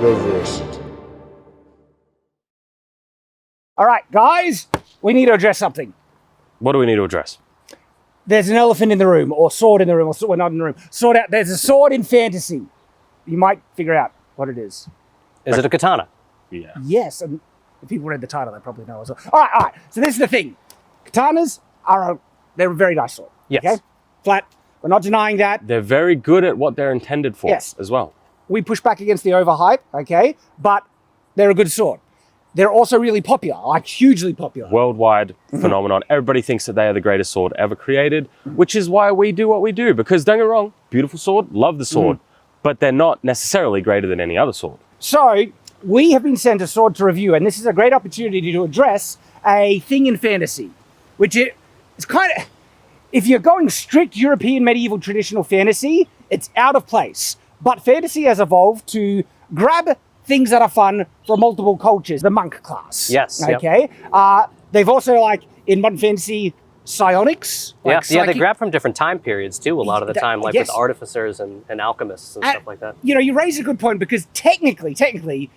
Metaverse. All right, guys, we need to address something. What do we need to address? There's an elephant in the room, or sword in the room, or sword not in the room. Sword out. There's a sword in fantasy. You might figure out what it is. Is it a katana? Yeah. Yes, and if people read the title, they probably know as well. All right. So this is the thing. Katanas they're a very nice sword. Yes. Okay? Flat. We're not denying that. They're very good at what they're intended for as well. We push back against the overhype, okay? But they're a good sword. They're also really popular, like hugely popular. Worldwide phenomenon. Everybody thinks that they are the greatest sword ever created, which is why we do what we do. Because don't get me wrong, beautiful sword, love the sword, but they're not necessarily greater than any other sword. So we have been sent a sword to review, and this is a great opportunity to address a thing in fantasy, which is kind of, if you're going strict European medieval traditional fantasy, it's out of place. But fantasy has evolved to grab things that are fun from multiple cultures, the monk class. Yes. Okay. Yep. They've also, like, in modern fantasy, psionics. Like yeah, they grab from different time periods too, a lot of the time, like with artificers and alchemists and stuff like that. You know, you raise a good point, because technically,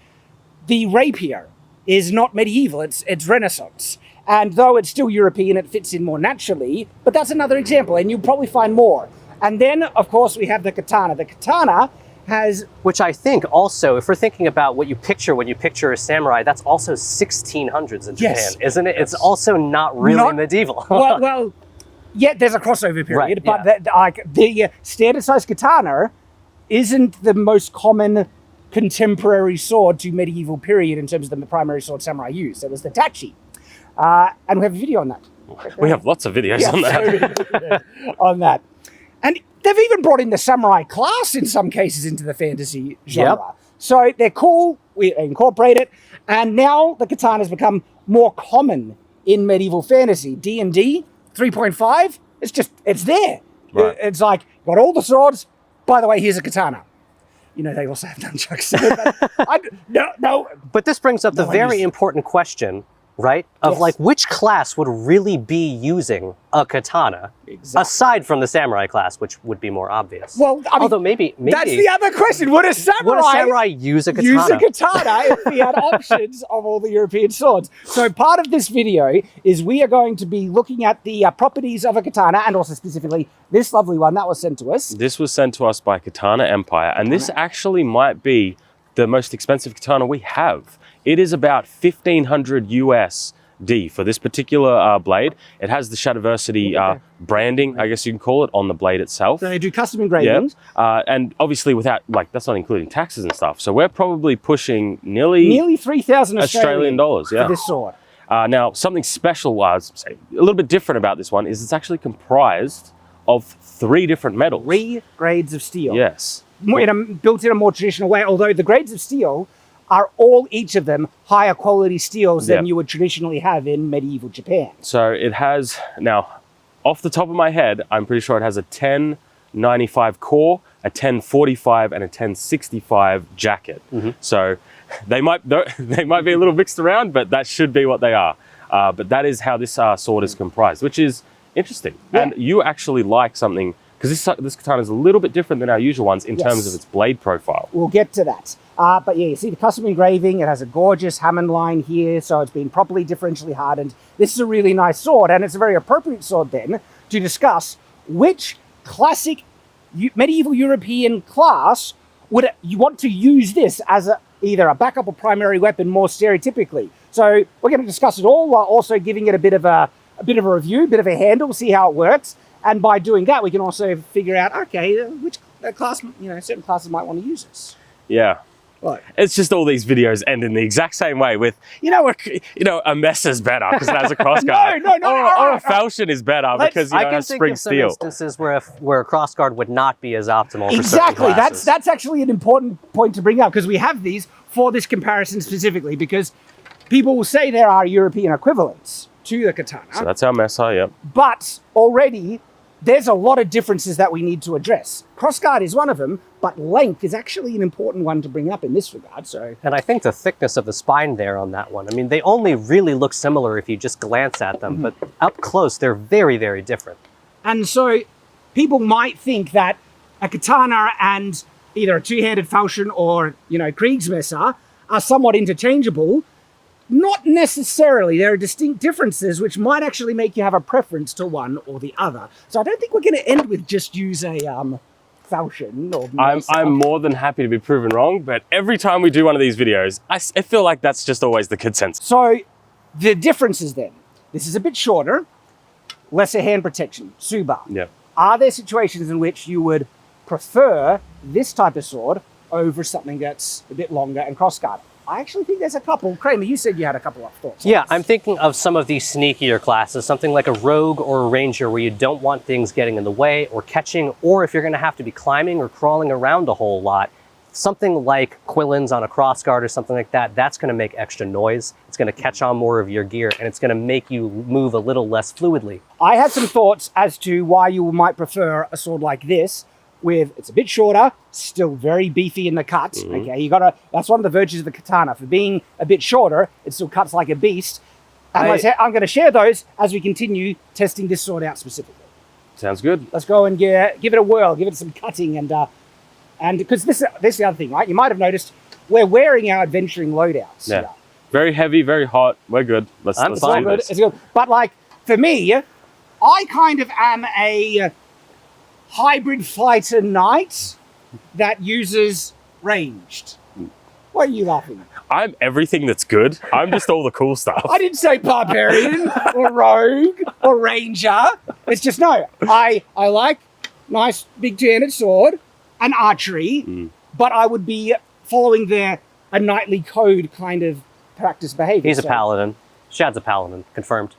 the rapier is not medieval, it's Renaissance. And though it's still European, it fits in more naturally, but that's another example, and you'll probably find more. And then, of course, we have the katana. The katana has... Which I think also, if we're thinking about what you picture when you picture a samurai, that's also 1600s in Japan, isn't it? It's also not really medieval. well, yeah, there's a crossover period, right, but the standard size katana isn't the most common contemporary sword to medieval period in terms of the primary sword samurai used. It was the tachi. And we have a video on that. We have lots of videos on that. On that. And they've even brought in the samurai class in some cases into the fantasy genre. Yep. So they're cool, we incorporate it, and now the katana has become more common in medieval fantasy. D&D 3.5, it's there. Right. It's like, got all the swords, by the way, here's a katana. You know, they also have nunchucks. No. But this brings up the very important question, right? Of like, which class would really be using a katana, aside from the samurai class, which would be more obvious? Well, I mean, although maybe that's the other question. Would a samurai use a katana? Use a katana if we had options of all the European swords. So part of this video is we are going to be looking at the properties of a katana, and also specifically this lovely one that was sent to us. This was sent to us by Katana Empire, and this actually might be the most expensive katana we have. It is about 1,500 USD for this particular blade. It has the Shadiversity branding, I guess you can call it, on the blade itself. So they do custom engravings. And obviously without, like, that's not including taxes and stuff. So we're probably pushing nearly 3,000 Australian dollars for this sword. Now, something special, a little bit different about this one is it's actually comprised of 3 different metals. 3 grades of steel. Yes. Built in a more traditional way, although the grades of steel are each of them higher quality steels than you would traditionally have in medieval Japan. So it has, now, off the top of my head, I'm pretty sure it has a 1095 core, a 1045, and a 1065 jacket. So they might be a little mixed around, but that should be what they are. But that is how this sword is comprised, which is interesting. And you actually like something, because this katana is a little bit different than our usual ones in terms of its blade profile. We'll get to that. But yeah, you see the custom engraving. It has a gorgeous Hammond line here, so it's been properly differentially hardened. This is a really nice sword, and it's a very appropriate sword then to discuss which classic medieval European class would you want to use this as either a backup or primary weapon more stereotypically. So we're going to discuss it all while also giving it a bit of a review, a bit of a handle, see how it works. And by doing that, we can also figure out, okay, which class, certain classes might want to use this. Yeah. Right. It's just all these videos end in the exact same way with, a mess is better because it has a crossguard. Or a falchion is better because it has spring steel. I can think of some instances where a crossguard would not be as optimal for exactly. certain classes. That's actually an important point to bring up, because we have these for this comparison specifically, because people will say there are European equivalents to the katana. So that's our Mesa, yep. But already there's a lot of differences that we need to address. Crossguard is one of them, but length is actually an important one to bring up in this regard. And I think the thickness of the spine there on that one, I mean, they only really look similar if you just glance at them, but up close, they're very, very different. And so people might think that a katana and either a two-handed falchion or, you know, Kriegsmesser, are somewhat interchangeable. Not necessarily. There are distinct differences which might actually make you have a preference to one or the other. So I don't think we're going to end with just use a falchion or I'm more than happy to be proven wrong, but every time we do one of these videos, I feel like that's just always the consensus. So the differences then. This is a bit shorter, lesser hand protection, Suba. Yeah. Are there situations in which you would prefer this type of sword over something that's a bit longer and cross-guarded? I actually think there's a couple. Kramer, you said you had a couple of thoughts. Yeah, I'm thinking of some of these sneakier classes, something like a rogue or a ranger where you don't want things getting in the way or catching, or if you're going to have to be climbing or crawling around a whole lot, something like Quillins on a crossguard or something like that, that's going to make extra noise. It's going to catch on more of your gear, and it's going to make you move a little less fluidly. I had some thoughts as to why you might prefer a sword like this. It's a bit shorter, still very beefy in the cut. Okay, that's one of the virtues of the katana. For being a bit shorter, it still cuts like a beast. And I'm going to share those as we continue testing this sword out specifically. Sounds good. Let's go and give it a whirl, give it some cutting, and because this is the other thing, right? You might have noticed we're wearing our adventuring loadouts. Yeah. Very heavy, very hot. We're good. Let's do this. It's good. But like for me, I kind of am a hybrid fighter knight that uses ranged. What are you laughing at? I'm everything that's good. I'm just all the cool stuff. I didn't say barbarian or rogue or ranger. It's just no. I like nice big two-handed sword and archery, but I would be following a knightly code kind of practice behavior. He's a paladin. Shad's a paladin, confirmed.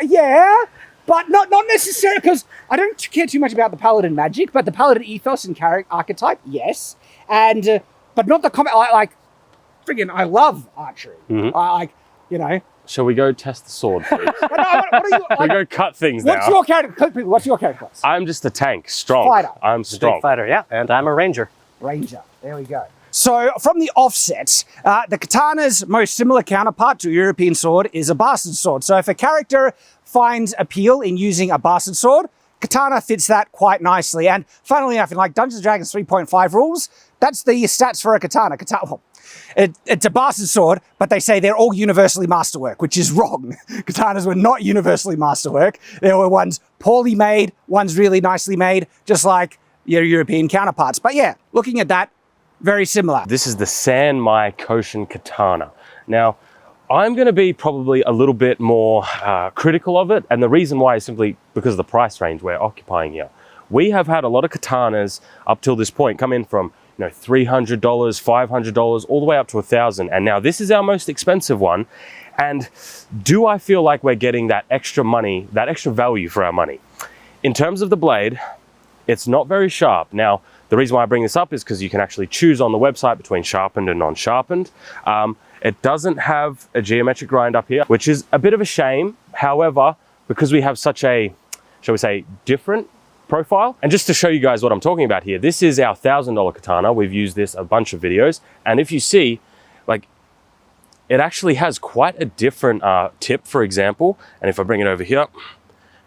Yeah. But not necessarily, because I don't care too much about the paladin magic, but the paladin ethos and character archetype, yes. And but not the comment. Friggin', I love archery. I like, you know. Shall we go test the sword, please? What are you? We go cut things now. What's your character class? I'm just a tank, strong. Fighter. I'm strong. Big fighter, yeah. And I'm a ranger. Ranger. There we go. So from the offset, the katana's most similar counterpart to a European sword is a bastard sword. So if a character finds appeal in using a bastard sword, katana fits that quite nicely. And funnily enough, in like Dungeons & Dragons 3.5 rules, that's the stats for a katana. It's a bastard sword, but they say they're all universally masterwork, which is wrong. Katanas were not universally masterwork. There were ones poorly made, ones really nicely made, just like your European counterparts. But yeah, looking at that, very similar. This is the Sanmai Koshin Katana. Now, I'm going to be probably a little bit more critical of it, and the reason why is simply because of the price range we're occupying here. We have had a lot of katanas up till this point come in from $300, $500, all the way up to $1,000, and now this is our most expensive one. And do I feel like we're getting that extra money, that extra value for our money? In terms of the blade, it's not very sharp. Now, the reason why I bring this up is because you can actually choose on the website between sharpened and non-sharpened. It doesn't have a geometric grind up here, which is a bit of a shame. However, because we have such a, shall we say, different profile, and just to show you guys what I'm talking about here, this is our $1,000 katana. We've used this a bunch of videos, and if you see, like, it actually has quite a different tip, for example. And if I bring it over here,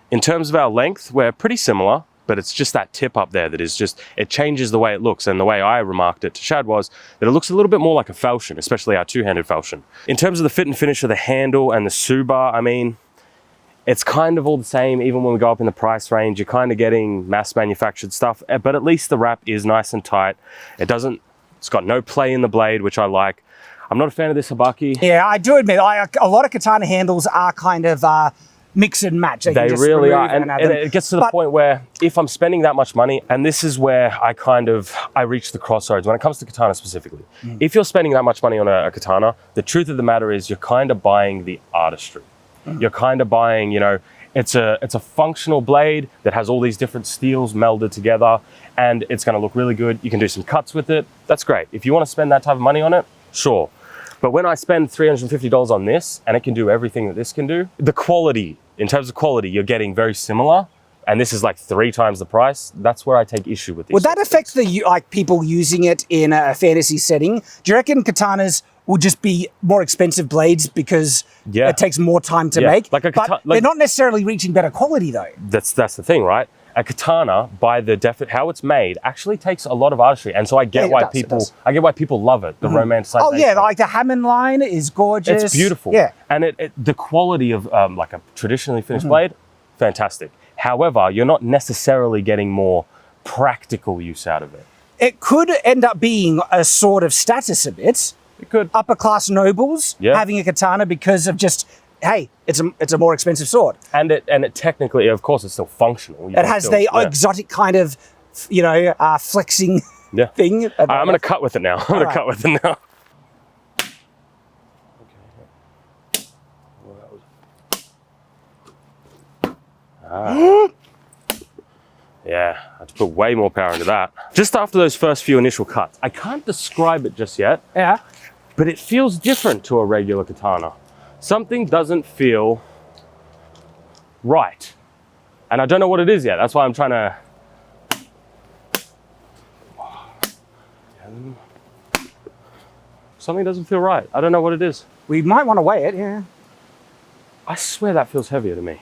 in terms of our length, we're pretty similar, but it's just that tip up there that is just, it changes the way it looks. And the way I remarked it to Shad was that it looks a little bit more like a falchion, especially our two-handed falchion. In terms of the fit and finish of the handle and the Suba, I mean, it's kind of all the same. Even when we go up in the price range, you're kind of getting mass manufactured stuff, but at least the wrap is nice and tight. It's got no play in the blade, which I like. I'm not a fan of this habaki. Yeah, I do admit, a lot of katana handles are kind of mix and match. They really are, and it gets to the point where if I'm spending that much money, and this is where I reach the crossroads when it comes to katana specifically. If you're spending that much money on a katana, the truth of the matter is you're kind of buying the artistry. You're kind of buying, it's a functional blade that has all these different steels melded together, and it's going to look really good. You can do some cuts with it. That's great. If you want to spend that type of money on it, sure. But when I spend $350 on this, and it can do everything that this can do, the quality, in terms of quality, you're getting very similar, and this is like 3 times the price. That's where I take issue with these. Would that affect people using it in a fantasy setting? Do you reckon katanas will just be more expensive blades because it takes more time to make? But they're not necessarily reaching better quality though. That's the thing, right? a katana, by the how it's made, actually takes a lot of artistry, and so I get Yeah, why it does. I get why people love it. The romanticization. Oh yeah, like the Hammond line is gorgeous. It's beautiful. Yeah. And the quality of like a traditionally finished blade, fantastic. However, you're not necessarily getting more practical use out of it. It could end up being a sort of status a bit. It could. Upper class nobles Yeah. having a katana because of just, hey, it's a more expensive sword. And it technically, of course, it's still functional. You It can has still- the yeah. exotic kind of, flexing Yeah. thing. I'm going to cut with it now. I'm going to cut with it now. Yeah, I had to put way more power into that. Just after those first few initial cuts, I can't describe it just yet, Yeah. but it feels different to a regular katana. Something doesn't feel right. And I don't know what it is yet. That's why I'm trying to... Something doesn't feel right. I don't know what it is. We might want to weigh it, yeah. I swear that feels heavier to me.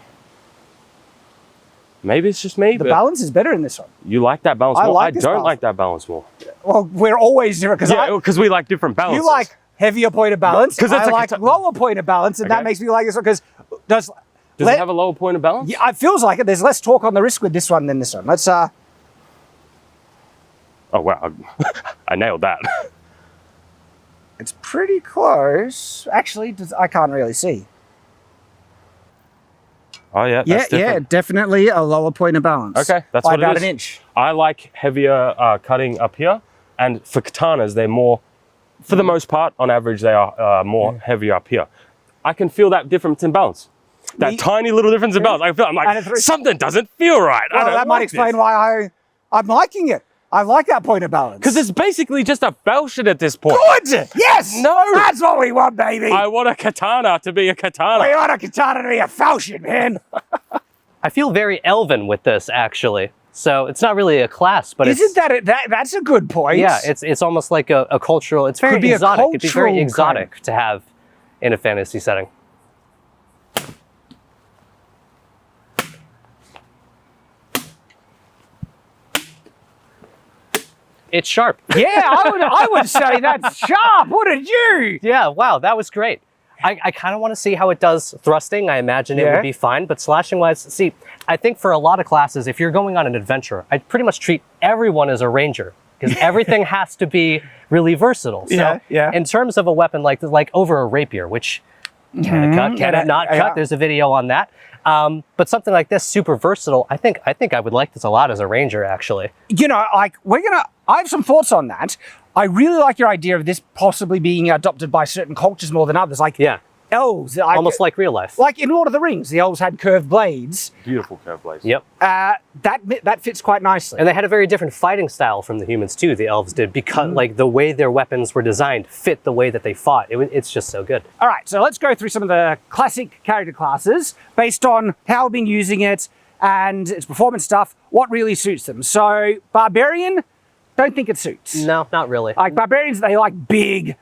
Maybe it's just me, The but balance is better in this one. you like that balance I more. like I this don't balance. like that balance more. Well, we're always different because Yeah, because we like different balances. you like heavier point of balance. 'Cause it's I a like kata- lower point of balance, and that Okay. makes me like this one because Does it have a lower point of balance? Yeah, it feels like it. There's less torque on the wrist with this one than this one. Let's Oh wow, I nailed that. It's pretty close. Actually, I can't really see. Oh yeah, Yeah, that's yeah, different. definitely a lower point of balance. Okay, that's by what it about is. an inch. I like heavier cutting up here, and for katanas, they're more, for the most part, on average, they are more heavier up here. I can feel that difference in balance. That tiny little difference in balance. I'm And like, it's- something doesn't feel right. I Well, don't that might like explain this. why I'm liking it. I like that point of balance. Because it's basically just a falchion at this point. good. Yes. No. That's what we want, baby. I want a katana to be a katana. We want a katana to be a falchion, man. I feel very elven with this, actually. So it's not really a class, but Isn't that's a good point? yeah, it's almost like a cultural. It's very Could be a exotic. It'd be very cultural exotic to have in a fantasy setting. It's sharp. Yeah, I would say that's sharp. What did you? Yeah, wow, that was great. I kind of want to see how it does thrusting. I imagine it Yeah. would be fine, but slashing wise, see, I think for a lot of classes, if you're going on an adventure, I'd pretty much treat everyone as a ranger because everything has to be really versatile. So Yeah. in terms of a weapon like over a rapier, which can it cut, can it not cut? There's a video on that. But something like this, super versatile, I think I would like this a lot as a ranger, actually. I have some thoughts on that. I really like your idea of this possibly being adopted by certain cultures more than others. Like Yeah, elves. almost like real life. Like in Lord of the Rings, the elves had curved blades. Beautiful curved blades. Yep. That fits quite nicely. And they had a very different fighting style from the humans too, the elves did, because like the way their weapons were designed fit the way that they fought. It's just so good. All right, so let's go through some of the classic character classes based on how we've been using it and its performance stuff, what really suits them. So Barbarian, don't think it suits. No, not really. Like Barbarians, they like big,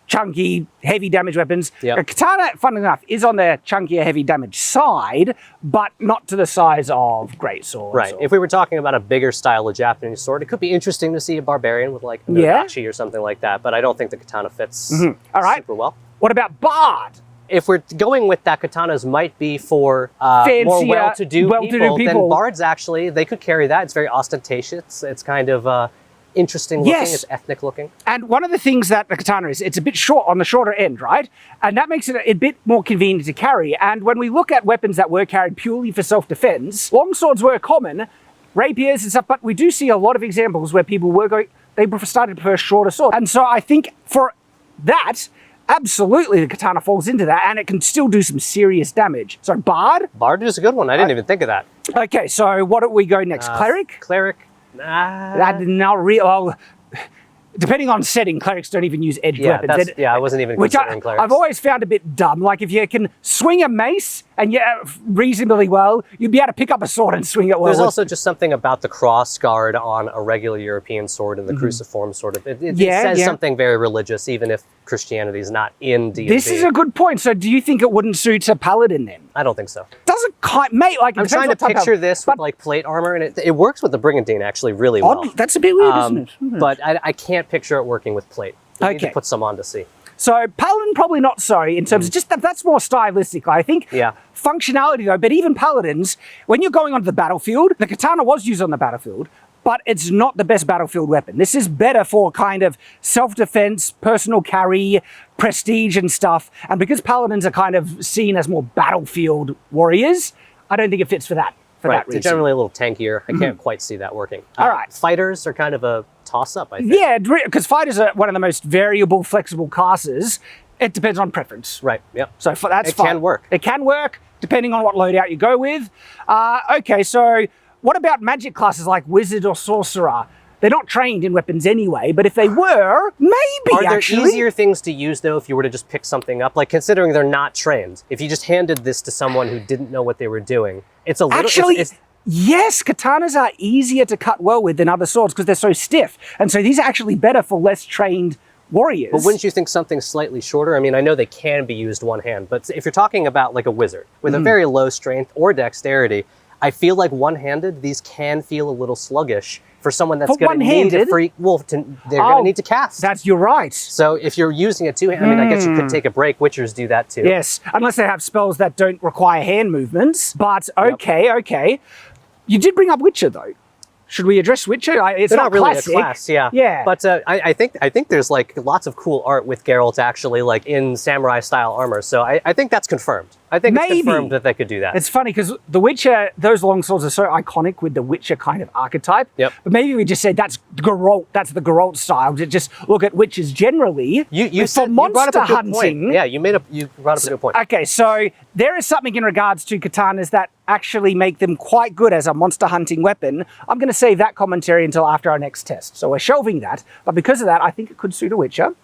chunky, heavy damage weapons. Yep. A katana, funnily enough, is on the chunkier, heavy damage side, but not to the size of great swords. Right. If we were talking about a bigger style of Japanese sword, it could be interesting to see a barbarian with like a Yeah. nodachi or something like that, but I don't think the katana fits All right. super well. What about Bard? If we're going with that, katanas might be for more Fancier, well-to-do well-to-do people, people. then bards actually, they could carry that. It's very ostentatious. It's kind of interesting looking. Yes. It's ethnic looking. And one of the things that the katana is, it's a bit short on the shorter end, right? And that makes it a bit more convenient to carry. And when we look at weapons that were carried purely for self-defense, longswords were common, rapiers and stuff, but we do see a lot of examples where people were they started to prefer shorter swords. And so I think for that, absolutely the katana falls into that, and it can still do some serious damage. So Bard? Bard is a good one. I didn't even think of that. Okay, so what do we go next? Cleric? Cleric? That not real. Well, depending on setting, clerics don't even use edged Yeah, weapons. I wasn't even Which considering clerics. I've always found a bit dumb. Like if you can swing a mace and reasonably well, you'd be able to pick up a sword and swing it well. There's also just something about the cross guard on a regular European sword and the cruciform sort of. It says something very religious, even if Christianity is not in D&D. This is a good point. So do you think it wouldn't suit a paladin then? I don't think so. doesn't quite make like. I'm trying to picture this with like plate armor, and it works with the brigantine actually really well. That's a bit weird, isn't it? But I can't picture it working with plate. We need to put some on to see. So Paladin probably not so in terms of just that's more stylistic. I think functionality though, but even Paladins, when you're going onto the battlefield, the katana was used on the battlefield, but it's not the best battlefield weapon. This is better for kind of self-defense, personal carry, prestige and stuff. And because Paladins are kind of seen as more battlefield warriors, I don't think it fits for that. That reason. It's generally a little tankier. I can't quite see that working. All right. Fighters are kind of a toss-up, I think. Yeah, because fighters are one of the most variable, flexible classes. It depends on preference. Right, yep. So that's fine. It can work. It can work, depending on what loadout you go with. Okay, so what about magic classes like Wizard or Sorcerer? They're not trained in weapons anyway, but if they were, maybe Are there easier things to use, though, if you were to just pick something up? Like, considering they're not trained, if you just handed this to someone who didn't know what they were doing, it's a little... Actually, yes, katanas are easier to cut well with than other swords because they're so stiff. And so these are actually better for less trained warriors. But wouldn't you think something slightly shorter? I mean, I know they can be used one hand, but if you're talking about like a wizard with a very low strength or dexterity, I feel like one-handed, these can feel a little sluggish for someone that's going to need a free... Well, they're going to need to cast. You're right. So if you're using a two-hand, I mean, I guess you could take a break. Witchers do that too. Yes, unless they have spells that don't require hand movements. But okay. You did bring up Witcher though. Should we address Witcher? It's not really classic. a class, yeah. But I think there's like lots of cool art with Geralt actually like in samurai style armor. So I think that's confirmed. I think it's confirmed that they could do that. It's funny because The Witcher, those long swords are so iconic with the Witcher kind of archetype. Yep. But maybe we just said that's Geralt, that's the Geralt style. To just look at Witchers generally. You for monster hunting. Yeah, you brought up a good point. Okay, so there is something in regards to katanas that actually make them quite good as a monster hunting weapon. I'm going to save that commentary until after our next test. So we're shelving that. But because of that, I think it could suit a Witcher.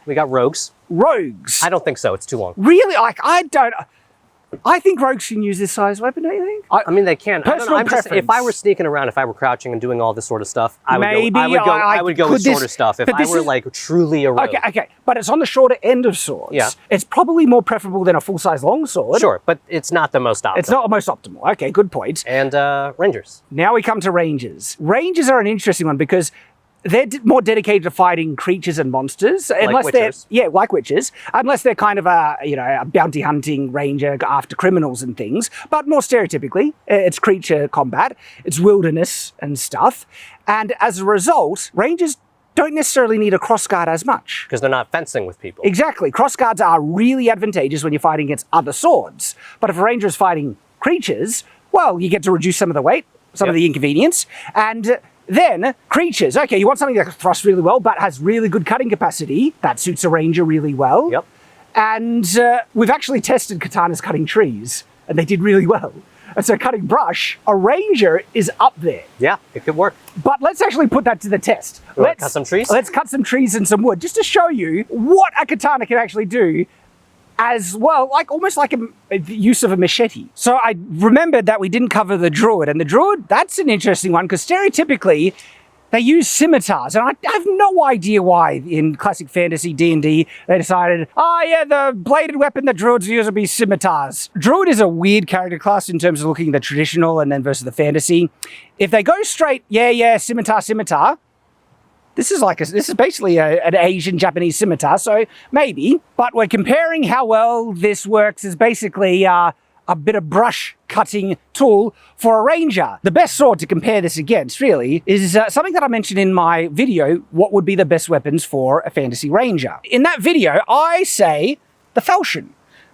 We got rogues. Rogues. I don't think so. It's too long. Really? Like, I think rogues can use this size weapon, don't you think? I mean, they can. Personal preference. If I were sneaking around, if I were crouching and doing all this sort of stuff, I would go with shorter stuff. If I were like truly a rogue. Okay. But it's on the shorter end of swords. Yeah. It's probably more preferable than a full-size longsword. Sure, but it's not the most optimal. It's not the most optimal. Okay, good point. And rangers. Now we come to rangers. Rangers are an interesting one because they're more dedicated to fighting creatures and monsters, unless witchers. like witches, unless they're kind of a bounty hunting ranger after criminals and things. But more stereotypically, it's creature combat, it's wilderness and stuff, and as a result, rangers don't necessarily need a crossguard as much. Because they're not fencing with people. Exactly. Crossguards are really advantageous when you're fighting against other swords. But if a ranger is fighting creatures, well, you get to reduce some of the weight, some of the inconvenience, and then creatures. Okay, you want something that thrusts really well, but has really good cutting capacity. That suits a ranger really well. Yep. And we've actually tested katanas cutting trees, and they did really well. And so cutting brush, a ranger is up there. Yeah, it could work. But let's actually put that to the test. Let's cut some trees? Let's cut some trees and some wood, just to show you what a katana can actually do as well, almost like a use of a machete. So I remembered that we didn't cover the druid, and the druid, that's an interesting one, because stereotypically, they use scimitars, and I have no idea why in classic fantasy D&D they decided, the bladed weapon that druids use will be scimitars. Druid is a weird character class in terms of looking at the traditional and then versus the fantasy. If they go straight, scimitar, this is basically an Asian Japanese scimitar, so maybe. But we're comparing how well this works as basically a bit of brush cutting tool for a ranger. The best sword to compare this against, really, is something that I mentioned in my video, what would be the best weapons for a fantasy ranger. In that video, I say the falchion,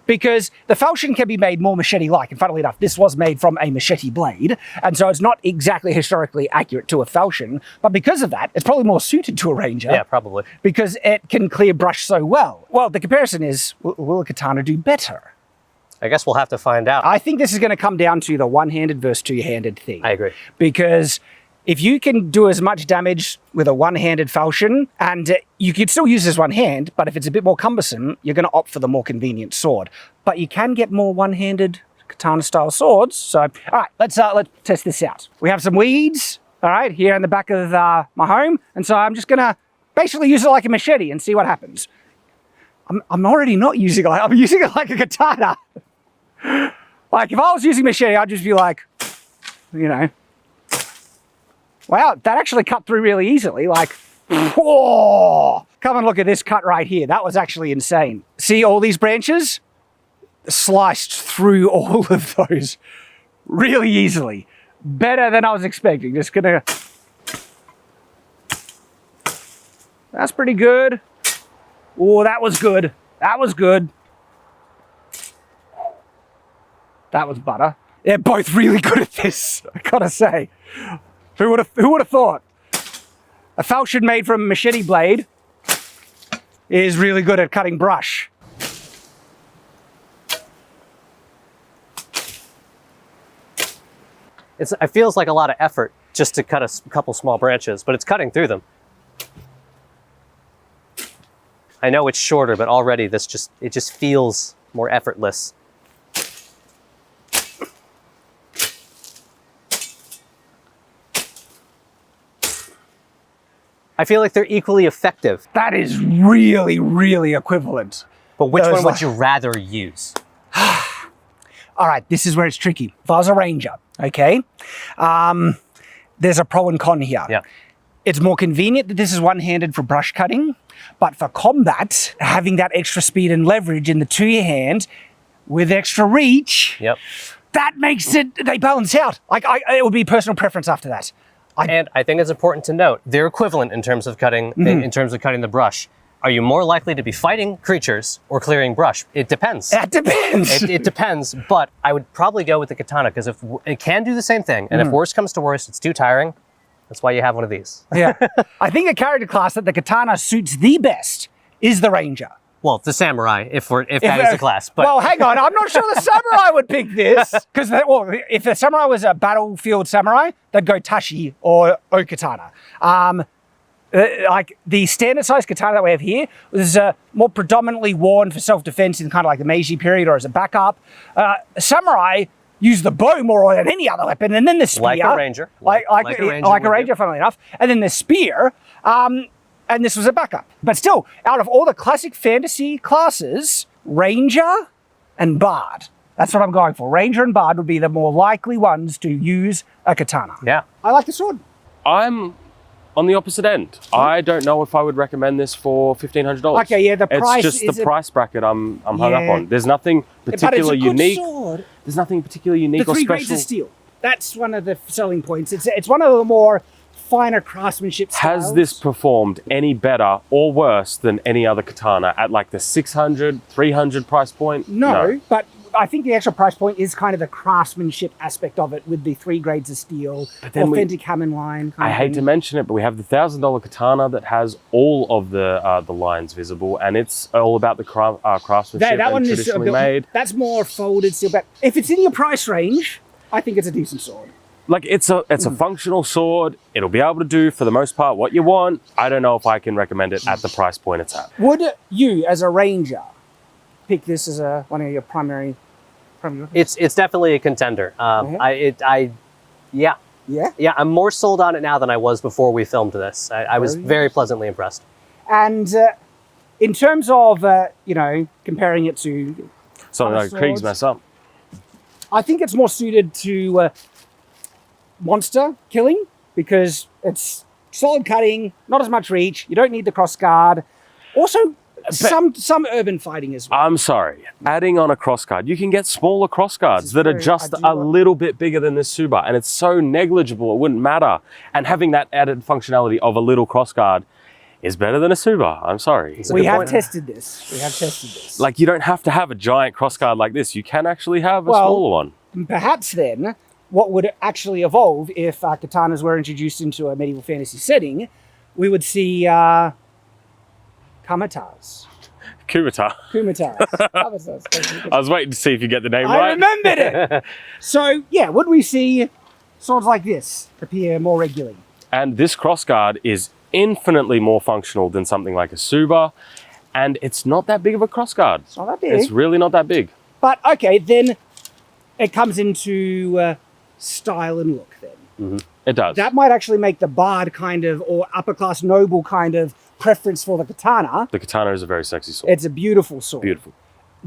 because the falchion can be made more machete-like. And funnily enough, this was made from a machete blade, and so it's not exactly historically accurate to a falchion, but because of that, it's probably more suited to a ranger. Yeah, probably. Because it can clear brush so well. Well, the comparison is, will a katana do better? I guess we'll have to find out. I think this is going to come down to the one-handed versus two-handed thing. I agree. Because if you can do as much damage with a one-handed falchion, and you could still use this one hand, but if it's a bit more cumbersome, you're going to opt for the more convenient sword. But you can get more one-handed katana-style swords. So, all right, let's test this out. We have some weeds, all right, here in the back of my home, and so I'm just going to basically use it like a machete and see what happens. I'm already not using it I'm using it like a katana. Like, if I was using machete, I'd just be like, you know, wow, that actually cut through really easily. Like, whoa! Come and look at this cut right here. That was actually insane. See all these branches? Sliced through all of those really easily. Better than I was expecting. Just gonna... That's pretty good. Oh, that was good. That was good. That was butter. They're both really good at this, I gotta say. Who would have thought? A falchion made from a machete blade is really good at cutting brush. It feels like a lot of effort just to cut a couple small branches, but it's cutting through them. I know it's shorter, but already it just feels more effortless. I feel like they're equally effective. That is really, really equivalent. But which Those one would like- you rather use? All right, this is where it's tricky. If I was a ranger, okay, there's a pro and con here. Yeah. It's more convenient that this is one-handed for brush cutting, but for combat, having that extra speed and leverage in the two-hand with extra reach, Yep. that makes it, they balance out. Like, it would be personal preference after that. And I think it's important to note they're equivalent in terms of cutting in terms of cutting the brush. Are you more likely to be fighting creatures or clearing brush? It depends. That depends. It depends, but I would probably go with the katana because if it can do the same thing, and if worse comes to worse, it's too tiring. That's why you have one of these. Yeah. I think the character class that the katana suits the best is the ranger. Well, the samurai, if that is the class. But well, hang on. I'm not sure the samurai would pick this. Because, well, if the samurai was a battlefield samurai, they'd go tashi or okatana. Like the standard size katana that we have here was more predominantly worn for self-defense in kind of like the Meiji period or as a backup. Samurai use the bow more than any other weapon, and then the spear. Like a ranger. Like a ranger, funnily enough. And then the spear. And this was a backup. But still, out of all the classic fantasy classes, Ranger and Bard. That's what I'm going for. Ranger and Bard would be the more likely ones to use a katana. yeah. I like the sword. I'm on the opposite end. I don't know if I would recommend this for $1,500. Okay, yeah, the price It's just the price bracket I'm hung up Yeah. on. There's nothing But it's particularly a good unique. sword. There's nothing particularly unique The or 3 special. grades of steel. That's one of the selling points. It's one of the more finer craftsmanship styles. Has this performed any better or worse than any other katana at like the 600, 300 price point? No, but I think the extra price point is kind of the craftsmanship aspect of it with the 3 grades of steel, then authentic hammer line. I hate to mention it, but we have the $1,000 katana that has all of the lines visible, and it's all about the craftsmanship that one and is traditionally made. That's more folded steel, but if it's in your price range, I think it's a decent sword. Like it's a functional sword. It'll be able to do for the most part what you want. I don't know if I can recommend it at the price point it's at. Would you, as a ranger, pick this as one of your primary? It's definitely a contender. Yeah. Yeah. I'm more sold on it now than I was before we filmed this. I was very pleasantly impressed. And in terms of comparing it to Something like swords. Krieg's mess up. I think it's more suited to monster killing because it's solid cutting, not as much reach. You don't need the cross guard. Also, some urban fighting as well. I'm sorry. Adding on a crossguard, you can get smaller crossguards that are just a little bit bigger than this Suba, and it's so negligible it wouldn't matter. And having that added functionality of a little crossguard is better than a Suba. I'm sorry. We have tested this. Like, you don't have to have a giant crossguard like this. You can actually have a smaller one. Perhaps then, what would actually evolve if katanas were introduced into a medieval fantasy setting, we would see kumatas. Kumatas. Kumatas. I was waiting to see if you get the name I right. remembered it. So, yeah, would we see swords like this appear more regularly? And this crossguard is infinitely more functional than something like a Suba, and it's not that big of a crossguard. It's not that big. It's really not that big. But, okay, then it comes into style and look then. Mm-hmm. It does. That might actually make the bard kind of, or upper class noble kind of preference for the katana. The katana is a very sexy sword. It's a beautiful sword. Beautiful.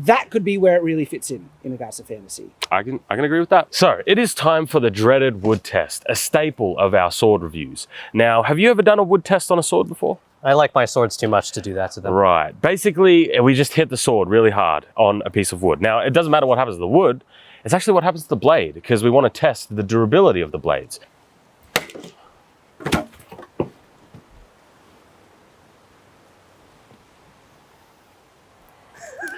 that could be where it really fits in a House of Fantasy. I can agree with that. So it is time for the dreaded wood test, a staple of our sword reviews. Now, have you ever done a wood test on a sword before? I like my swords too much to do that to them. Right. Basically, we just hit the sword really hard on a piece of wood. Now, it doesn't matter what happens to the wood. It's actually what happens to the blade, because we want to test the durability of the blades.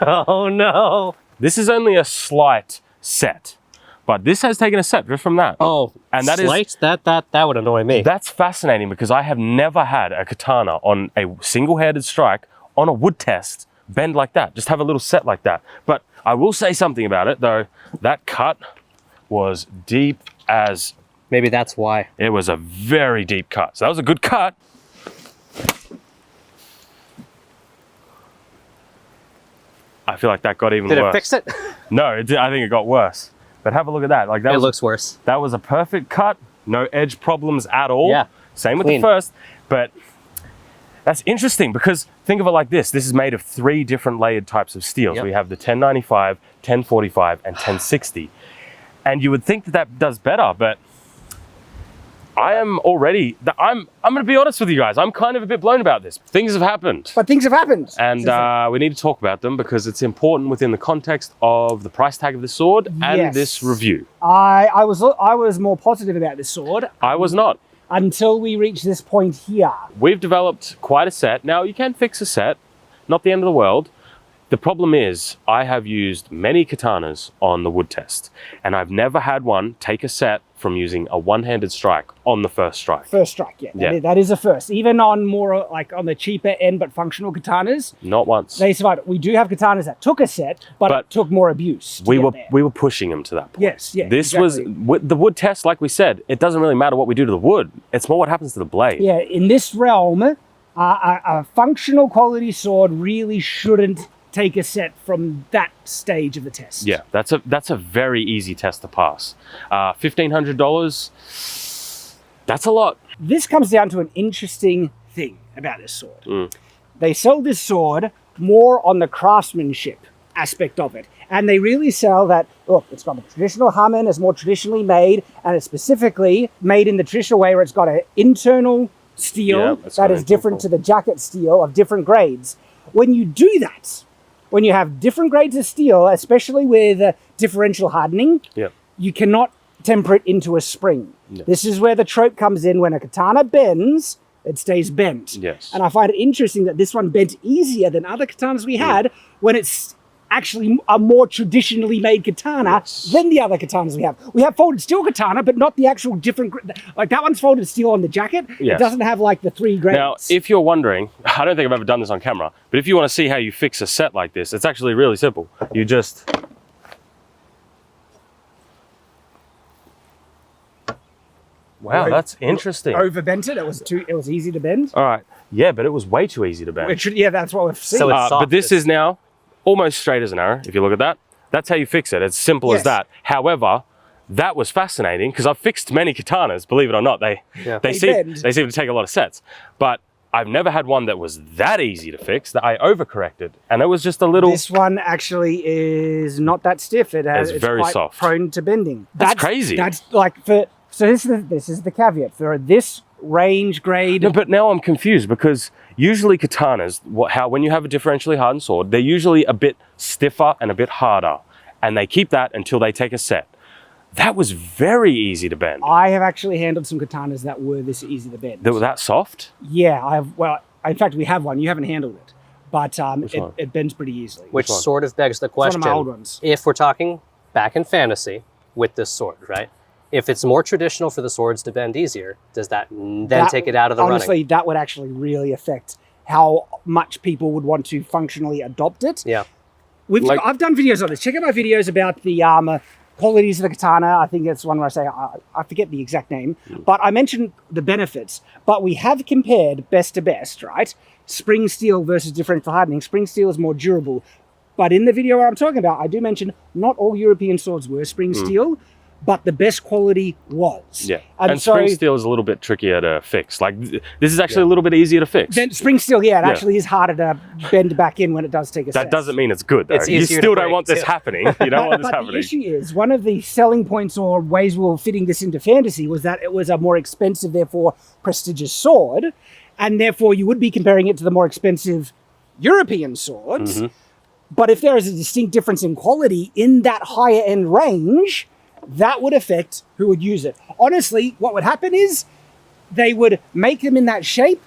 Oh no. This is only a slight set, but this has taken a set just from that. Oh, and that slight? That would annoy me. That's fascinating, because I have never had a katana on a single-handed strike on a wood test bend like that, just have a little set like that. But I will say something about it though. That cut was deep as... Maybe that's why. It was a very deep cut. So that was a good cut. I feel like that got even worse. Did it fix it? No, I think it got worse. But have a look at that. Like that looks worse. That was a perfect cut. No edge problems at all. Yeah. Same with Clean. the first. But that's interesting, because think of it like this. This is made of 3 different layered types of steel. Yep. So we have the 1095, 1045, and 1060. And you would think that that does better, but I am already, I'm going to be honest with you guys. I'm kind of a bit blown about this. Things have happened. But things have happened. And we need to talk about them, because it's important within the context of the price tag of the sword and Yes. this review. I was more positive about this sword I was not. until we reached this point here. We've developed quite a set. Now, you can fix a set, not the end of the world. The problem is, I have used many katanas on the wood test, and I've never had one take a set from using a one-handed strike on the first strike. First strike, yeah. That is a first. Even on more like on the cheaper end but functional katanas, Not once. they survived. We do have katanas that took a set, but it took more abuse to we get were there. we were pushing them to that point. Yes, yeah, This exactly. was with the wood test, like we said. It doesn't really matter what we do to the wood. It's more what happens to the blade. Yeah, in this realm, a functional quality sword really shouldn't take a set from that stage of the test. Yeah, that's a very easy test to pass. $1,500. That's a lot. This comes down to an interesting thing about this sword. Mm. They sell this sword more on the craftsmanship aspect of it. And they really sell that, look, it's got a traditional Hammond, it's more traditionally made, and it's specifically made in the traditional way where it's got an internal steel that is different to the jacket steel of different grades. When you do that, when you have different grades of steel, especially with differential hardening, you cannot temper it into a spring. This is where the trope comes in. When a katana bends, it stays bent. Yes. And I find it interesting that this one bent easier than other katanas we had when it's actually a more traditionally made katana than the other katanas we have. We have folded steel katana, but not the actual different, like that one's folded steel on the jacket. It doesn't have like the 3 grades. Now, if you're wondering, I don't think I've ever done this on camera, but if you want to see how you fix a set like this, it's actually really simple. You just... Wow, that's interesting. Overbent it. It was easy to bend. All right. Yeah, but it was way too easy to bend. Yeah, that's what we've seen. So it's soft. But this is now almost straight as an arrow, if you look at that. That's how you fix it. It's simple as that. However, that was fascinating, because I've fixed many katanas, believe it or not. They seem to take a lot of sets. But I've never had one that was that easy to fix, that I overcorrected. And it was just a little... This one actually is not that stiff. It's very quite soft. prone to bending. That's crazy. That's like so this is the caveat. For this range grade... No, but now I'm confused, because usually katanas, when you have a differentially hardened sword, they're usually a bit stiffer and a bit harder. And they keep that until they take a set. That was very easy to bend. I have actually handled some katanas that were this easy to bend. They were that soft? Yeah, in fact, we have one. You haven't handled it. But it bends pretty easily. Which sort of begs the question, one of my old ones. If we're talking back in fantasy with this sword, right? If it's more traditional for the swords to bend easier, does that then take it out of the running? Honestly, that would actually really affect how much people would want to functionally adopt it. Yeah. I've done videos on this. Check out my videos about the qualities of the katana. I think it's one where I say, I forget the exact name, but I mentioned the benefits. But we have compared best to best, right? Spring steel versus differential hardening. Spring steel is more durable. But in the video where I'm talking about, I do mention not all European swords were spring steel, but the best quality was. Yeah, And and so spring steel is a little bit trickier to fix. Like this is actually a little bit easier to fix. then spring steel, it actually is harder to bend back in when it does take a That set. doesn't mean it's good though. It's You easier to still don't break, want this too. happening. You don't want this But the happening. issue is, one of the selling points or ways we were fitting this into fantasy was that it was a more expensive, therefore prestigious sword, and therefore you would be comparing it to the more expensive European swords. Mm-hmm. But if there is a distinct difference in quality in that higher end range, that would affect who would use it. Honestly, what would happen is they would make them in that shape,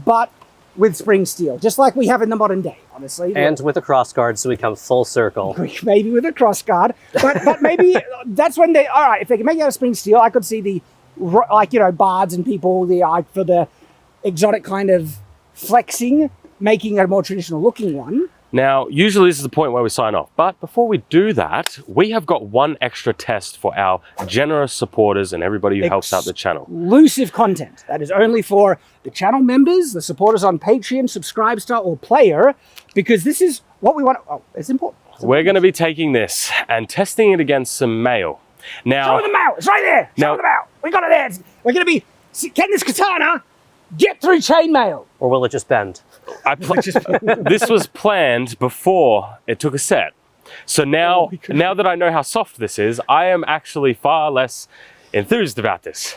but with spring steel, just like we have in the modern day, honestly. And with a crossguard, so we come full circle. Maybe with a cross guard, but maybe that's when they, all right, if they can make it out of spring steel, I could see the, like, bards and people, for the exotic kind of flexing, making a more traditional looking one. Now, usually this is the point where we sign off, but before we do that, we have got one extra test for our generous supporters and everybody who helps out the channel. Exclusive content that is only for the channel members, the supporters on Patreon, Subscribestar, or Player, because this is what we want. Oh, it's important. We're going to be taking this and testing it against some mail. Now, Show them out. It's right there. Show them out. We got it there. We're going to be, can this katana get through chainmail? Or will it just bend? this was planned before it took a set. So now that I know how soft this is, I am actually far less enthused about this.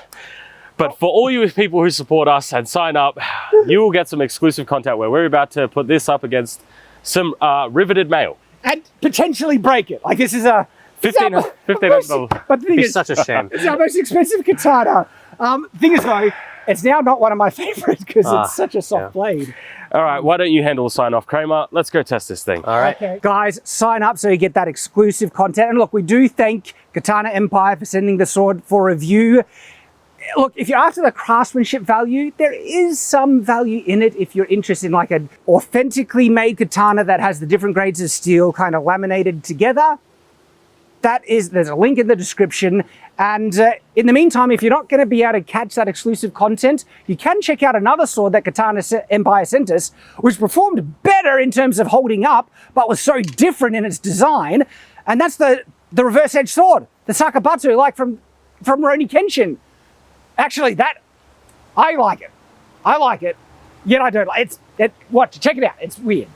But for all you people who support us and sign up, you will get some exclusive content where we're about to put this up against some riveted mail. And potentially break it. Like, this is a $1,500. But the thing It's is, such a shame. it's our most expensive katana. Thing is, though, it's now not one of my favorites because it's such a soft blade. All right, why don't you handle the sign off, Kramer? Let's go test this thing. All right. Okay. Guys, sign up so you get that exclusive content. And look, we do thank Katana Empire for sending the sword for review. Look, if you're after the craftsmanship value, there is some value in it if you're interested in like an authentically made katana that has the different grades of steel kind of laminated together. There's a link in the description. And in the meantime, if you're not going to be able to catch that exclusive content, you can check out another sword that Katana Empire sent us, which performed better in terms of holding up, but was so different in its design. And that's the reverse edge sword, the Sakabutsu, like from Rurouni Kenshin. Actually, I like it. Yet I don't like it. Check it out. It's weird.